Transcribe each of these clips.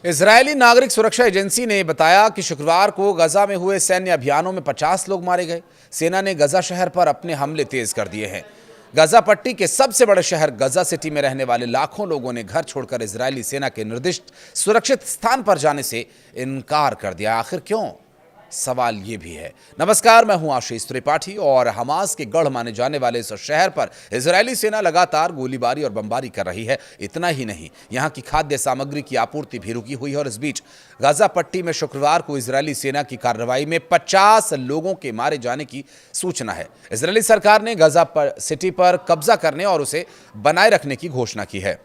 Israeli नागरिक सुरक्षा agency ने बताया कि शुक्रवार को गजा में हुए सैन्य अभियानों में 50 लोग मारे गए। सेना ने गजा शहर पर अपने हमले तेज कर दिए हैं। गजा पट्टी के सबसे बड़े शहर गजा सिटी में रहने वाले लाखों लोगों ने घर छोड़कर इजरायली सेना के निर्दिष्ट सुरक्षित स्थान पर जाने से इनकार कर दिया। आखिर क्यों? सवाल ये भी है। नमस्कार, मैं हूं आशीष त्रिपाठी और हमास के गढ़ माने जाने वाले इस शहर पर इजरायली सेना लगातार गोलीबारी और बमबारी कर रही है। इतना ही नहीं, यहां की खाद्य सामग्री की आपूर्ति भी रुकी हुई है। और इस बीच गाजा पट्टी में शुक्रवार को इजरायली सेना की कार्रवाई में 50 लोगों के मारे जाने की सूचना है। इजरायली सरकार ने गाजा सिटी पर कब्जा करने और उसे बनाए रखने की घोषणा की है।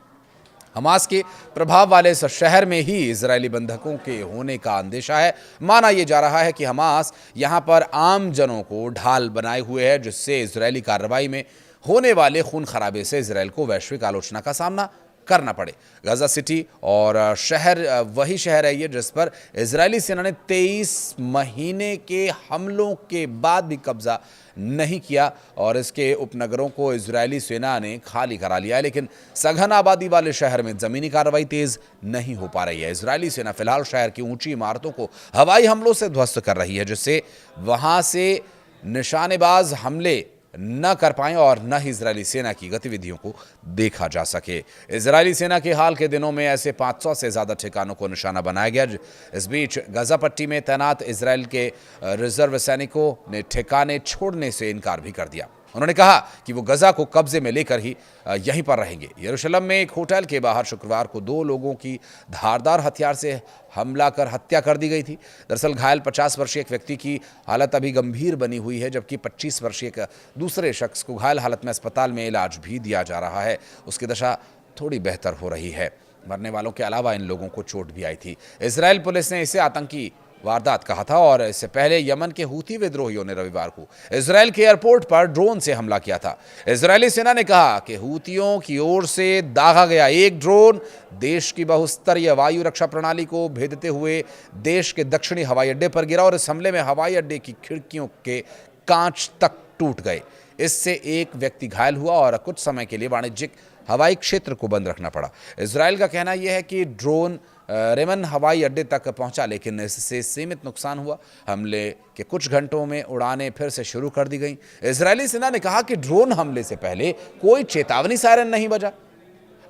हमास के प्रभाव वाले इस शहर में ही इजरायली बंधकों के होने का अंदेशा है। माना यह जा रहा है कि हमास यहां पर आम जनों को ढाल बनाए हुए है, जिससे इजरायली कार्रवाई में होने वाले खून खराबे से इजरायल को वैश्विक आलोचना का सामना करना पड़े। गाजा सिटी और शहर वही शहर है ये जिस पर इजरायली सेना ने 23 महीने के हमलों के बाद भी कब्जा नहीं किया और इसके उपनगरों को इजरायली सेना ने खाली करा लिया है। लेकिन सघन आबादी वाले शहर में जमीनी कार्रवाई तेज नहीं हो पा रही है। इजरायली सेना फिलहाल शहर की ऊंची इमारतों को हवाई हमलों से ध्वस्त कर रही है, जिससे वहां से निशानेबाज हमले न कर पाएं और न ही इजरायली सेना की गतिविधियों को देखा जा सके। इजरायली सेना के हाल के दिनों में ऐसे 500 से ज्यादा ठिकानों को निशाना बनाया गया। इस बीच गाजा पट्टी में तैनात इजरायल के रिजर्व सैनिकों ने ठिकाने छोड़ने से इनकार भी कर दिया। उन्होंने कहा कि वो गजा को कब्जे में लेकर ही यहीं पर रहेंगे। यरूशलेम में एक होटल के बाहर शुक्रवार को 2 लोगों की धारदार हथियार से हमला कर हत्या कर दी गई थी। दरअसल घायल 50 वर्षीय एक व्यक्ति की हालत अभी गंभीर बनी हुई है, जबकि 25 वर्षीय एक दूसरे शख्स को घायल हालत में अस्पताल में इलाज भी दिया जा रहा है। उसकी दशा थोड़ी बेहतर हो रही है। मरने वालों के अलावा इन लोगों को चोट भी आई थी। इजरायल पुलिस ने इसे आतंकी वारदात कहा था और इससे पहले यमन के हूती विद्रोहियों ने रविवार को इजरायल के एयरपोर्ट पर ड्रोन से हमला किया था। इजरायली सेना ने कहा कि हूतियों की ओर से दागा गया एक ड्रोन देश की बहुस्तरीय वायु रक्षा प्रणाली को भेदते हुए देश के दक्षिणी हवाई अड्डे पर गिरा और इस हमले में हवाई अड्डे की खिड़कियों के कांच तक टूट गए। इससे एक व्यक्ति घायल हुआ और कुछ समय के लिए वाणिज्यिक हवाई क्षेत्र को बंद रखना पड़ा। इजरायल का कहना यह है कि ड्रोन रेमन हवाई अड्डे तक पहुंचा, लेकिन इससे सीमित नुकसान हुआ। हमले के कुछ घंटों में उड़ानें फिर से शुरू कर दी गईं। इजरायली सेना ने कहा कि ड्रोन हमले से पहले कोई चेतावनी सायरन नहीं बजा।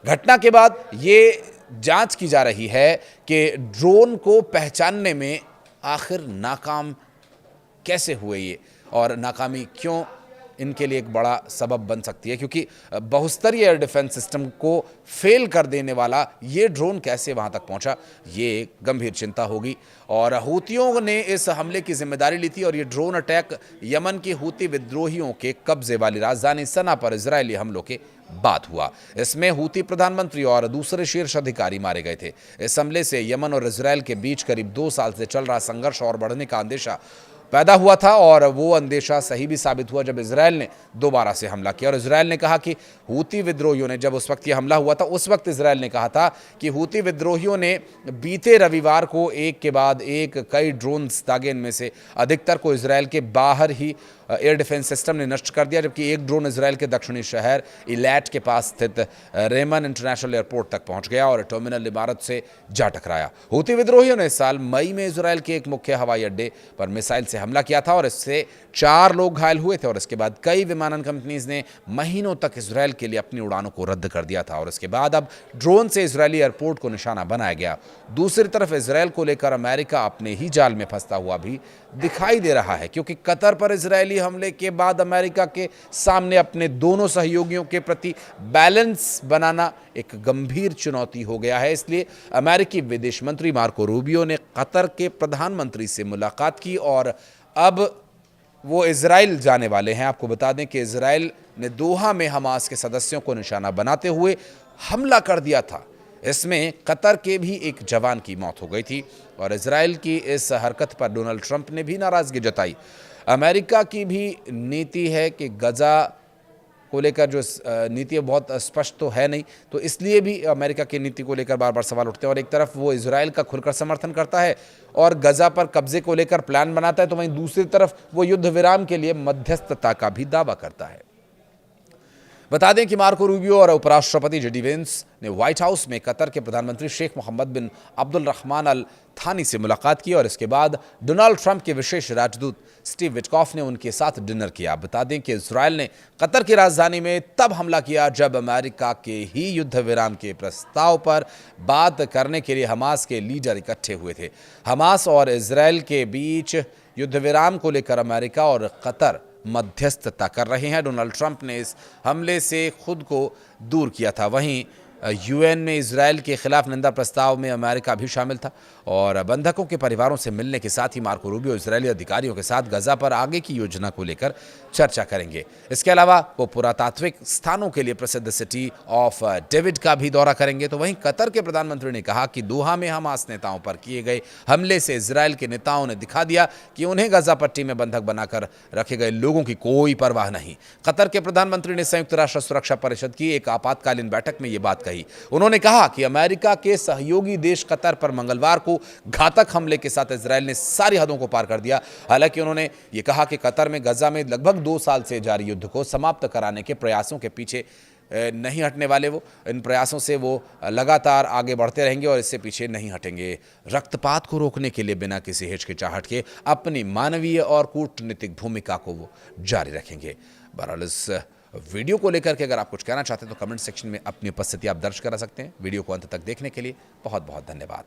घटना के बाद ये जांच की जा रही है कि ड्रोन को पहचानने में आखिर नाकाम कैसे हुए ये और नाकामी क्यों इनके लिए एक बड़ा सबब बन सकती है, क्योंकि बहुस्तरीय एयर डिफेंस सिस्टम को फेल कर देने वाला ये ड्रोन कैसे वहां तक पहुंचा, ये गंभीर चिंता होगी। और हूतियों ने इस हमले की जिम्मेदारी ली थी और ये ड्रोन अटैक यमन के हूती विद्रोहियों के कब्जे वाली राजधानी सना पर इजरायली हमलों के बाद हुआ। इसमें हूती प्रधानमंत्री और दूसरे शीर्ष अधिकारी मारे गए थे। इस हमले से यमन और इजरायल के बीच करीब 2 साल से चल रहा संघर्ष और बढ़ने का अंदेशा पैदा हुआ था और वो अंदेशा सही भी साबित हुआ जब इजरायल ने दोबारा से हमला किया। और इजरायल ने कहा कि हूती विद्रोहियों ने, जब उस वक्त ये हमला हुआ था उस वक्त इजरायल ने कहा था कि हूती विद्रोहियों ने बीते रविवार को एक के बाद एक कई ड्रोन्स दागे, इनमें से अधिकतर को इजरायल के बाहर ही एयर डिफेंस सिस्टम ने नष्ट कर दिया, जबकि एक ड्रोन इजरायल के दक्षिणी शहर इलैट के पास स्थित रेमन इंटरनेशनल एयरपोर्ट तक पहुंच गया और टर्मिनल इमारत से जा टकराया। हूती विद्रोहियों ने इस साल मई में इजरायल के एक मुख्य हवाई अड्डे पर मिसाइल से हमला किया था और इससे 4 लोग घायल हुए थे और इसके बाद कई विमानन कंपनीज ने महीनों तक इजरायल के लिए अपनी उड़ानों को रद्द कर दिया था और इसके बाद अब ड्रोन से इजरायली एयरपोर्ट को निशाना बनाया गया। दूसरी तरफ इजरायल को लेकर अमेरिका अपने ही जाल में फंसता हुआ भी दिखाई दे रहा है, क्योंकि कतर पर इजरायली हमले के बाद अमेरिका के सामने अपने दोनों सहयोगियों के प्रति बैलेंस बनाना एक गंभीर चुनौती हो गया है। इसलिए अमेरिकी विदेश मंत्री मार्को रूबियो ने कतर के प्रधानमंत्री से मुलाकात की और अब वो इजराइल जाने वाले हैं। आपको बता दें कि इजराइल ने दोहा में हमास के सदस्यों को निशाना बनाते हुए हमला कर दिया था। इसमें कतर के भी एक जवान की मौत हो गई थी और इजराइल की इस हरकत पर डोनाल्ड ट्रंप ने भी नाराजगी जताई। अमेरिका की भी नीति है कि गजा को लेकर जो नीति है बहुत स्पष्ट तो है नहीं, तो इसलिए भी अमेरिका की नीति को लेकर बार बार सवाल उठते हैं। और एक तरफ वो इजराइल का खुलकर समर्थन करता है और गजा पर कब्जे को लेकर प्लान बनाता है, तो वहीं दूसरी तरफ वो युद्ध विराम के लिए मध्यस्थता का भी दावा करता है। बता दें कि मार्को रूबियो और उपराष्ट्रपति जेडी वेंस ने व्हाइट हाउस में कतर के प्रधानमंत्री शेख मोहम्मद बिन अब्दुल रहमान अल थानी से मुलाकात की और इसके बाद डोनाल्ड ट्रंप के विशेष राजदूत स्टीव विटकॉफ ने उनके साथ डिनर किया। बता दें कि इजरायल ने कतर की राजधानी में तब हमला किया जब अमेरिका के ही युद्ध विराम के प्रस्ताव पर बात करने के लिए हमास के लीडर इकट्ठे हुए थे। हमास और इजरायल के बीच युद्ध विराम को लेकर अमेरिका और कतर मध्यस्थता कर रहे हैं। डोनाल्ड ट्रंप ने इस हमले से खुद को दूर किया था। वहीं यूएन में इजरायल के खिलाफ निंदा प्रस्ताव में अमेरिका भी शामिल था और बंधकों के परिवारों से मिलने के साथ ही मार्को रूबियो इजरायली अधिकारियों के साथ गजा पर आगे की योजना को लेकर चर्चा करेंगे। इसके अलावा वो पुरातात्विक स्थानों के लिए प्रसिद्ध सिटी ऑफ डेविड का भी दौरा करेंगे। तो वहीं कतर के प्रधानमंत्री ने कहा कि दोहा में हमास नेताओं पर किए गए हमले से इजरायल के नेताओं ने दिखा दिया कि उन्हें गजा पट्टी में बंधक बनाकर रखे गए लोगों की कोई परवाह नहीं। कतर के प्रधानमंत्री ने संयुक्त राष्ट्र सुरक्षा परिषद की एक आपातकालीन बैठक में ये बात कही। उन्होंने कहा कि अमेरिका के सहयोगी देश कतर पर मंगलवार को घातक हमले के साथ इजरायल ने सारी हदों को पार कर दिया। हालांकि उन्होंने ये कहा कि कतर में गजा में लगभग 2 साल से जारी युद्ध को समाप्त कराने के प्रयासों के पीछे नहीं हटने वाले। वो इन प्रयासों से वो लगातार आगे बढ़ते रहेंगे और इससे पीछे नहीं हटेंगे। रक्तपात को रोकने के लिए बिना किसी हिचकिचाहट के अपनी मानवीय और कूटनीतिक भूमिका को वो जारी रखेंगे। बहरहाल इस वीडियो को लेकर के अगर आप कुछ कहना चाहते हैं तो कमेंट सेक्शन में अपनी उपस्थिति आप दर्ज करा सकते हैं। वीडियो को अंत तक देखने के लिए बहुत बहुत धन्यवाद।